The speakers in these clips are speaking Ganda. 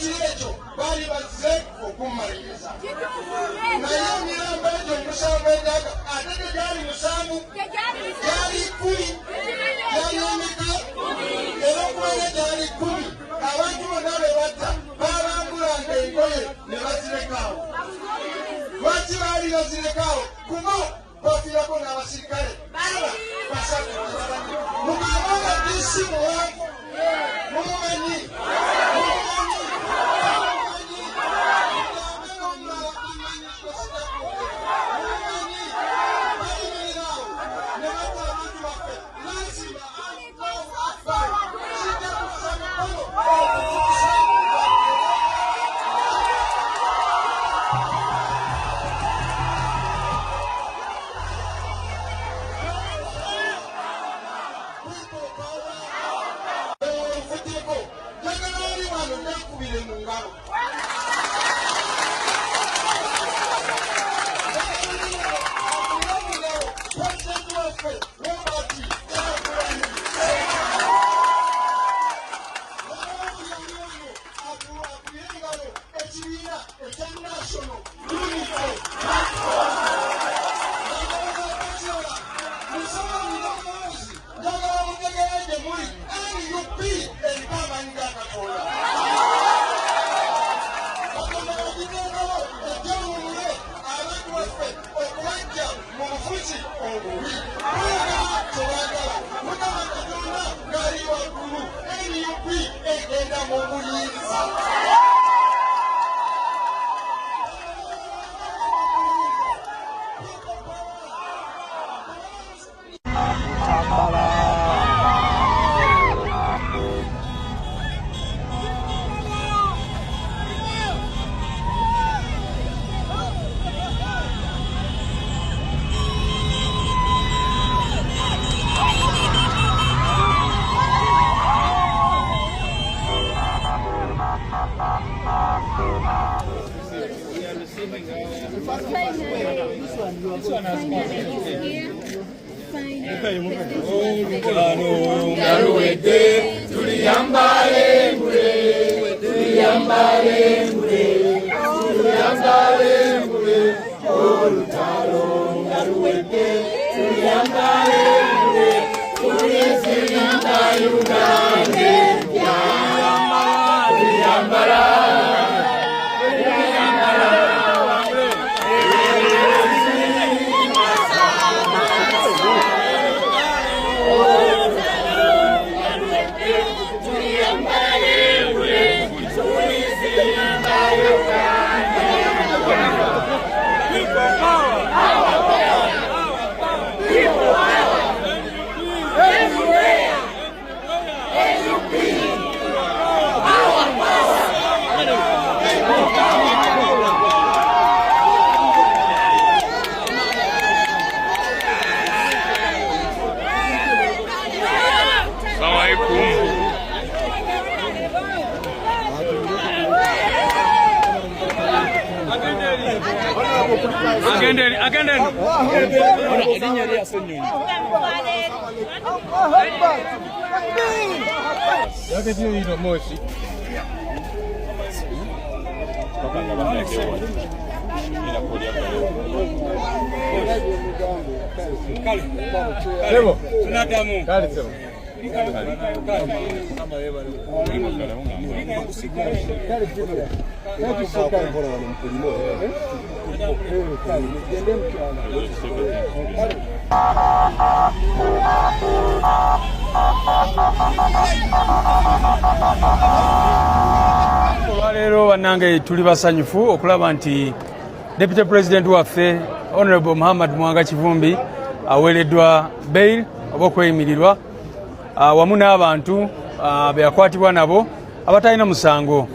ekyo bali bazze okumaliriza naye emirambo egyo omusanvu endaga ate tegyali musanvu gyali 10 gyali emeka era okubanga gyali 10 abantu bonna be batta balambulanga engoye ne bazirekawo lwaki baali bazirekawo kuba bafiirako n'abasirikale basatu mugamba disi muwanvu mumumanyi Leero bannange tuli basanyufu okulaba nti Deputy President waffe Honorable Muhammad Mwanga Kivumbi aweereddwa bail oba okweyimirirwa wamu n'abantu be yakwatibwa nabo abatalina musango.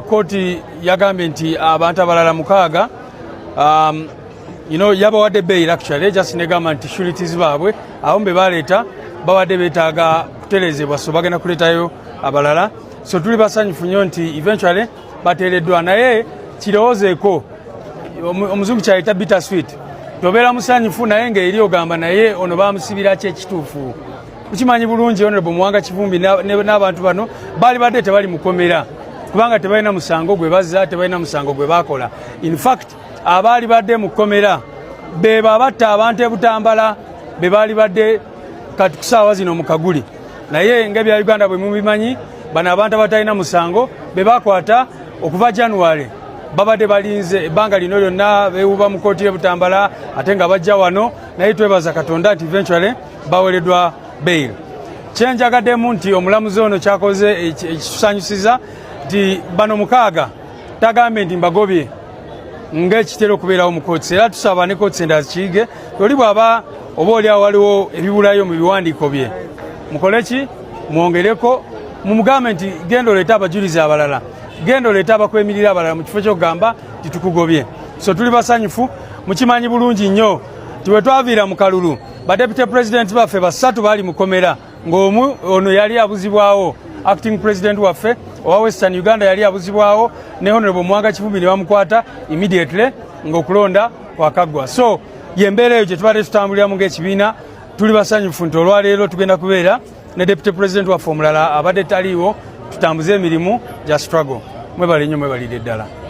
Kooti yagambye nti abantu abalala 6 yabawadde bail actually just negamba nti sureties baabwe abo mbe baleeta bawadde beetaaga kutereezebwa so bagenda kuleetayo abalala. So tuli basanyufu nnyo nti eventually bateereddwa naye kirowoozeeko omuzungu kyayita bittersweet. Tobeera musanyufu naye ng'eri ogamba naye ono baamusibira ki ekituufu. Ukimanyi bulungi Honorable Mwanga Kivumbi n'abantu bano baali badde tebali mukomera kubanga tebalina musango gwe bazza, tebalina musango gwe bakola. In fact abaali badde mu kkomera be babatta abantu e Butambala be baali badde kati kusaawa zino mu Kaguli, naye ng'ebya Uganda bwe mubimanyi bano abantu abatalina musango be bakwata okuva January babadde balinze ebbanga lino lyonna beewuba mu kkooti y'e Butambala ate nga bajja wano, naye twebaza Katonda nti eventually baweereddwa bail. Kyenjagaddemu nti omulamuzi ono kyakoze ekitusanyusiza nti bano 6 tagambe nti mbagobye ng'ekitera okubeerawo mu kkooti, era tusaba ne kkooti endala zikiyige oli bw'aba oba oliawo waliwo ebibulayo mu biwandiiko bye mukole ki mwongereko mumugambe nti genda oleeta abajulizi abalala, genda oleeta abakwemirira abalala mu kifo ky'okugamba nti tukugobye. So tuli basanyufu, mukimanyi bulungi nnyo nti bwe twaviira mu kalulu badepute president baffe 3 baali mu kkomera ng'omu ono yali abuzibwawo, acting president waffe owa Western Uganda yali abuzibwawo ne Honorable Mwanga Kivumbi ne bamukwata immediately ng'okulonda kwakaggwa. So yembeera eyo gye tubadde tutambuliramu ng'ekibiina. Tuli basanyufu nti olwaleero tugenda kubeera ne deputy president waffe omulala abadde taliiwo, tutambuze emirimu gya struggle. Mwebale nnyo, mwebalire ddala.